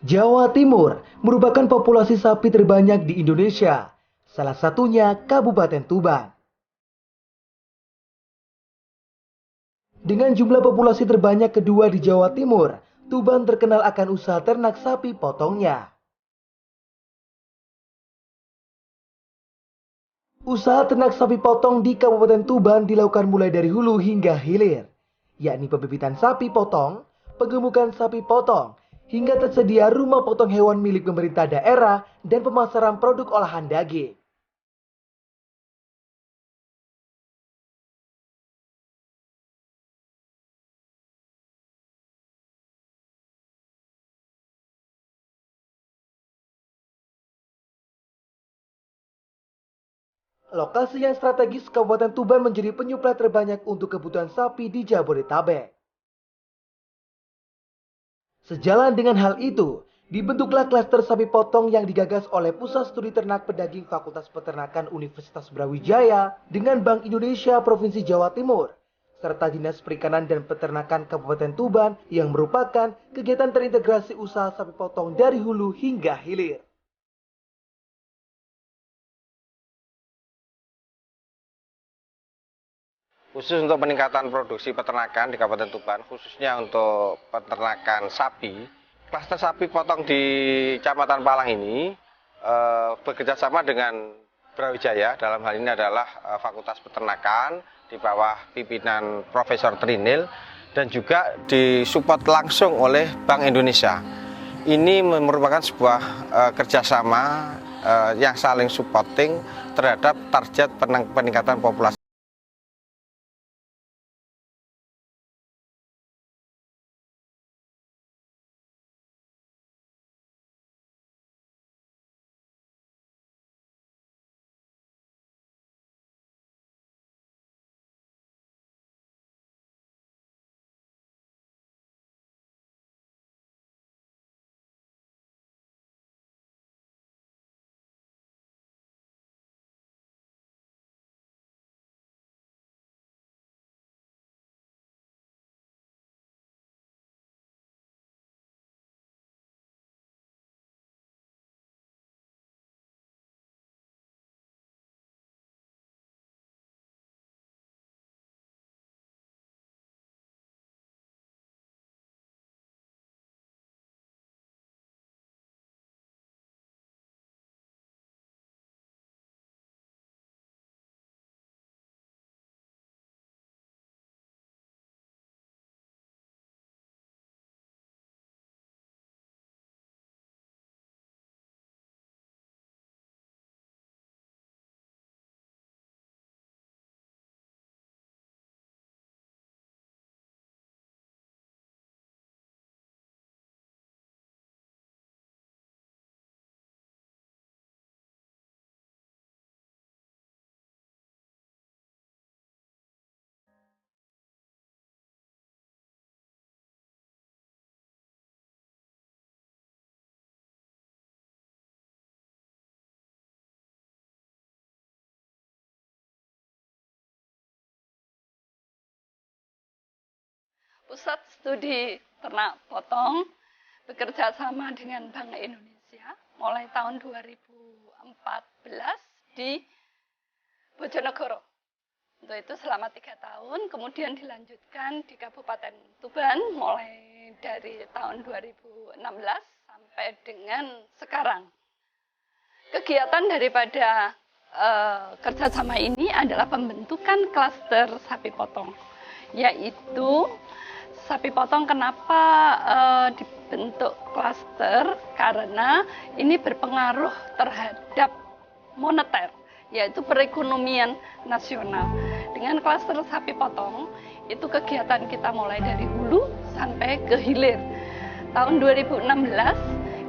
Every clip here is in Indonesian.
Jawa Timur merupakan populasi sapi terbanyak di Indonesia, salah satunya Kabupaten Tuban. Dengan jumlah populasi terbanyak kedua di Jawa Timur, Tuban terkenal akan usaha ternak sapi potongnya. Usaha ternak sapi potong di Kabupaten Tuban dilakukan mulai dari hulu hingga hilir, yakni pembibitan sapi potong, pengemukan sapi potong, hingga tersedia rumah potong hewan milik pemerintah daerah dan pemasaran produk olahan daging. Lokasi yang strategis Kabupaten Tuban menjadi penyuplai terbanyak untuk kebutuhan sapi di Jabodetabek. Sejalan dengan hal itu, dibentuklah klaster sapi potong yang digagas oleh Pusat Studi Ternak Pedaging Fakultas Peternakan Universitas Brawijaya dengan Bank Indonesia Provinsi Jawa Timur, serta Dinas Perikanan dan Peternakan Kabupaten Tuban yang merupakan kegiatan terintegrasi usaha sapi potong dari hulu hingga hilir. Khusus untuk peningkatan produksi peternakan di Kabupaten Tuban, khususnya untuk peternakan sapi, klaster sapi potong di Kecamatan Palang ini bekerja sama dengan Brawijaya, dalam hal ini adalah Fakultas Peternakan di bawah pimpinan Profesor Trinil dan juga disupport langsung oleh Bank Indonesia. Ini merupakan sebuah kerjasama yang saling supporting terhadap target peningkatan populasi. Pusat Studi Ternak Potong bekerja sama dengan Bank Indonesia mulai tahun 2014 di Bojonegoro. Untuk itu selama 3 tahun, kemudian dilanjutkan di Kabupaten Tuban mulai dari tahun 2016 sampai dengan sekarang. Kegiatan daripada kerjasama ini adalah pembentukan klaster sapi potong, yaitu sapi potong kenapa dibentuk klaster, karena ini berpengaruh terhadap moneter, yaitu perekonomian nasional. Dengan klaster sapi potong, itu kegiatan kita mulai dari hulu sampai ke hilir. Tahun 2016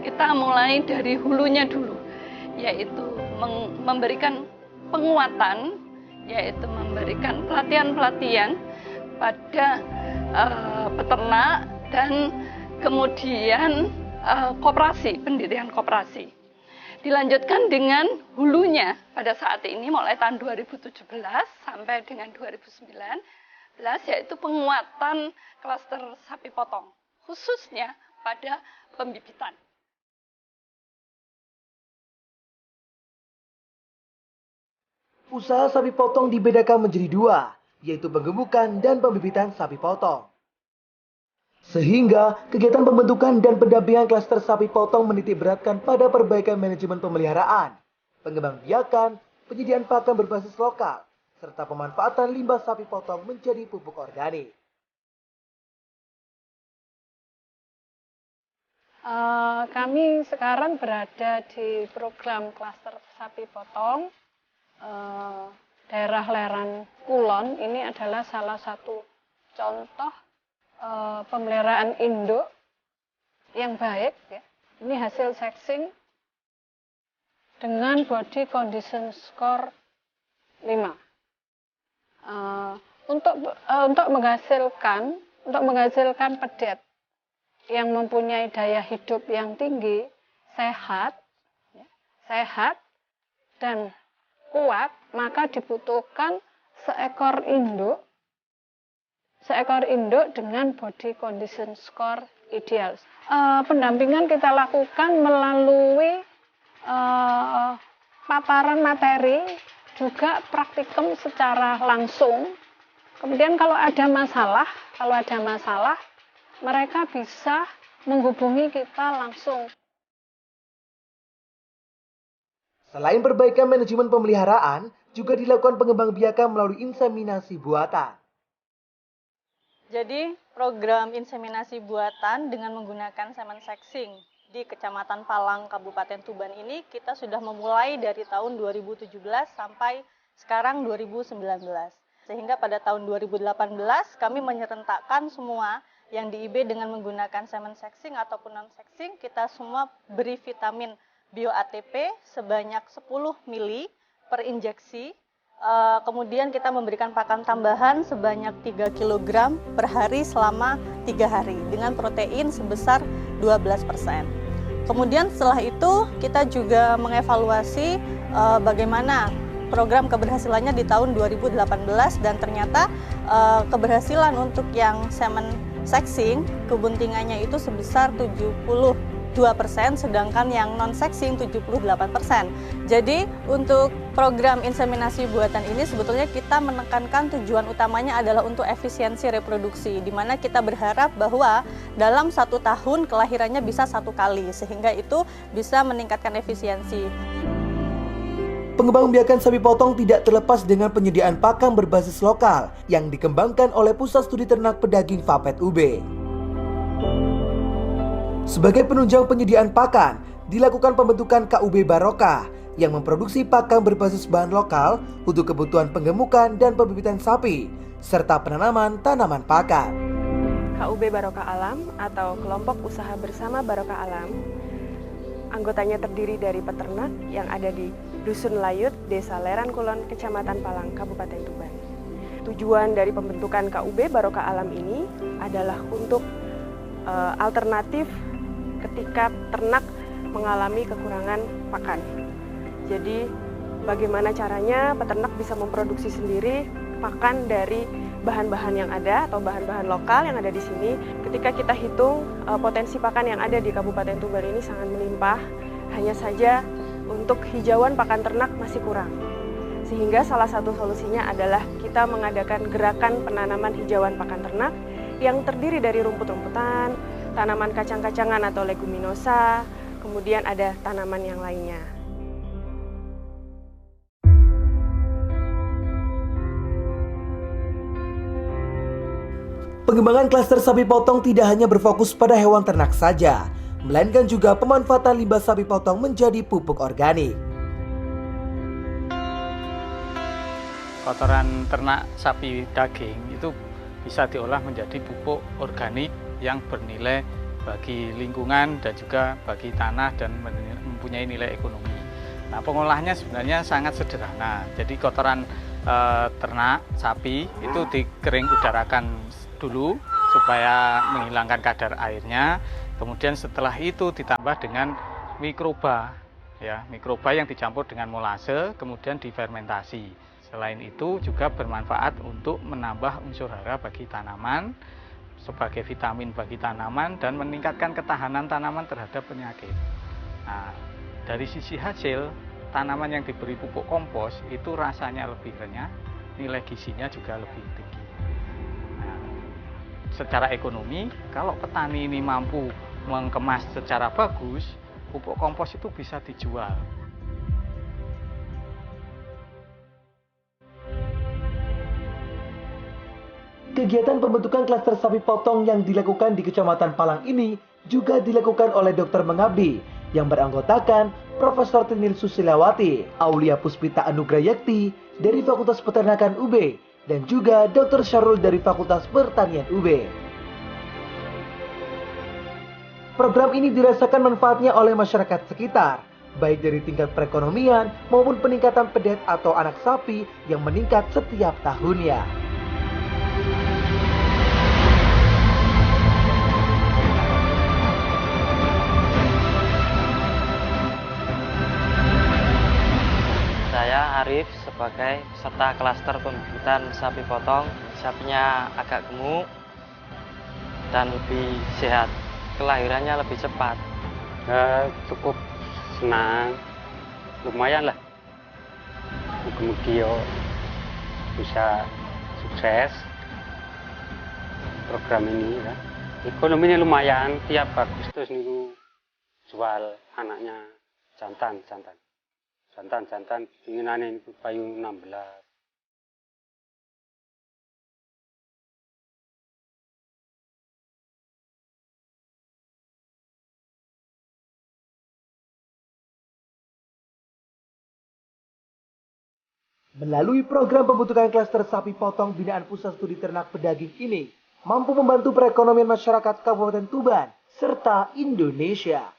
kita mulai dari hulunya dulu, yaitu memberikan penguatan, yaitu memberikan pelatihan-pelatihan pada peternak dan kemudian koperasi, pendirian koperasi. Dilanjutkan dengan hulunya pada saat ini mulai tahun 2017 sampai dengan 2019, yaitu penguatan klaster sapi potong, khususnya pada pembibitan. Usaha sapi potong dibedakan menjadi dua, yaitu penggemukan dan pembibitan sapi potong. Sehingga kegiatan pembentukan dan pendampingan klaster sapi potong menitik beratkan pada perbaikan manajemen pemeliharaan, pengembangbiakan, penyediaan pakan berbasis lokal, serta pemanfaatan limbah sapi potong menjadi pupuk organik. Kami sekarang berada di program klaster sapi potong. Daerah Leran Kulon ini adalah salah satu contoh pemeliharaan induk yang baik. Ya. Ini hasil sexing dengan body condition score 5. Untuk menghasilkan pedet yang mempunyai daya hidup yang tinggi, sehat dan kuat, maka dibutuhkan seekor induk dengan body condition score ideal. Pendampingan kita lakukan melalui paparan materi, juga praktikum secara langsung. Kemudian kalau ada masalah, mereka bisa menghubungi kita langsung. Selain perbaikan manajemen pemeliharaan, juga dilakukan pengembangbiakan melalui inseminasi buatan. Jadi, program inseminasi buatan dengan menggunakan semen sexing di Kecamatan Palang, Kabupaten Tuban ini kita sudah memulai dari tahun 2017 sampai sekarang 2019. Sehingga pada tahun 2018 kami menyerentakkan semua yang di IB dengan menggunakan semen sexing ataupun non-sexing, kita semua beri vitamin Bio ATP sebanyak 10 mili per injeksi. Kemudian kita memberikan pakan tambahan sebanyak 3 kg per hari selama 3 hari dengan protein sebesar 12%. Kemudian setelah itu kita juga mengevaluasi bagaimana program keberhasilannya di tahun 2018 dan ternyata keberhasilan untuk yang semen sexing kebuntingannya itu sebesar 72%, sedangkan yang non-sexing 78%. Jadi untuk program inseminasi buatan ini sebetulnya kita menekankan tujuan utamanya adalah untuk efisiensi reproduksi, di mana kita berharap bahwa dalam 1 tahun kelahirannya bisa 1 kali, sehingga itu bisa meningkatkan efisiensi. Pengembangbiakan sapi potong tidak terlepas dengan penyediaan pakan berbasis lokal yang dikembangkan oleh Pusat Studi Ternak Pedaging Fapet UB. Sebagai penunjang penyediaan pakan, dilakukan pembentukan KUB Barokah yang memproduksi pakan berbasis bahan lokal untuk kebutuhan penggemukan dan pembibitan sapi, serta penanaman tanaman pakan. KUB Barokah Alam atau Kelompok Usaha Bersama Barokah Alam, anggotanya terdiri dari peternak yang ada di Dusun Layut, Desa Leran Kulon, Kecamatan Palang, Kabupaten Tuban. Tujuan dari pembentukan KUB Barokah Alam ini adalah untuk alternatif ketika ternak mengalami kekurangan pakan. Jadi bagaimana caranya peternak bisa memproduksi sendiri pakan dari bahan-bahan yang ada atau bahan-bahan lokal yang ada di sini. Ketika kita hitung potensi pakan yang ada di Kabupaten Tuban ini sangat melimpah, hanya saja untuk hijauan pakan ternak masih kurang. Sehingga salah satu solusinya adalah kita mengadakan gerakan penanaman hijauan pakan ternak yang terdiri dari rumput-rumputan, tanaman kacang-kacangan atau leguminosa, kemudian ada tanaman yang lainnya. Pengembangan klaster sapi potong tidak hanya berfokus pada hewan ternak saja, melainkan juga pemanfaatan limbah sapi potong menjadi pupuk organik. Kotoran ternak sapi daging itu bisa diolah menjadi pupuk organik yang bernilai bagi lingkungan dan juga bagi tanah dan mempunyai nilai ekonomi. Nah, pengolahannya sebenarnya sangat sederhana. Jadi kotoran ternak sapi itu dikering udarakan dulu supaya menghilangkan kadar airnya. Kemudian setelah itu ditambah dengan mikroba, ya, mikroba yang dicampur dengan molase, kemudian difermentasi. Selain itu juga bermanfaat untuk menambah unsur hara bagi tanaman, sebagai vitamin bagi tanaman dan meningkatkan ketahanan tanaman terhadap penyakit. Nah, dari sisi hasil, tanaman yang diberi pupuk kompos itu rasanya lebih renyah, nilai gizinya juga lebih tinggi. Nah, secara ekonomi, kalau petani ini mampu mengemas secara bagus, pupuk kompos itu bisa dijual. Kegiatan pembentukan klaster sapi potong yang dilakukan di Kecamatan Palang ini juga dilakukan oleh Dokter Mengabdi yang beranggotakan Profesor Tinil Susilawati, Aulia Puspita Anugrayakti dari Fakultas Peternakan UB, dan juga Dr. Syarul dari Fakultas Pertanian UB. Program ini dirasakan manfaatnya oleh masyarakat sekitar, baik dari tingkat perekonomian maupun peningkatan pedet atau anak sapi yang meningkat setiap tahunnya. Saya Arif sebagai peserta klaster pembibitan sapi potong. Sapinya agak gemuk dan lebih sehat, kelahirannya lebih cepat. Cukup senang, lumayan lah. Mudah-mudahan bisa sukses program ini ya. Ekonominya lumayan, tiap Agustus niku jual anaknya jantan. Jantan pinginane niku payu 16. Melalui program pembentukan klaster sapi potong binaan Pusat Studi Ternak Pedaging ini, mampu membantu perekonomian masyarakat Kabupaten Tuban serta Indonesia.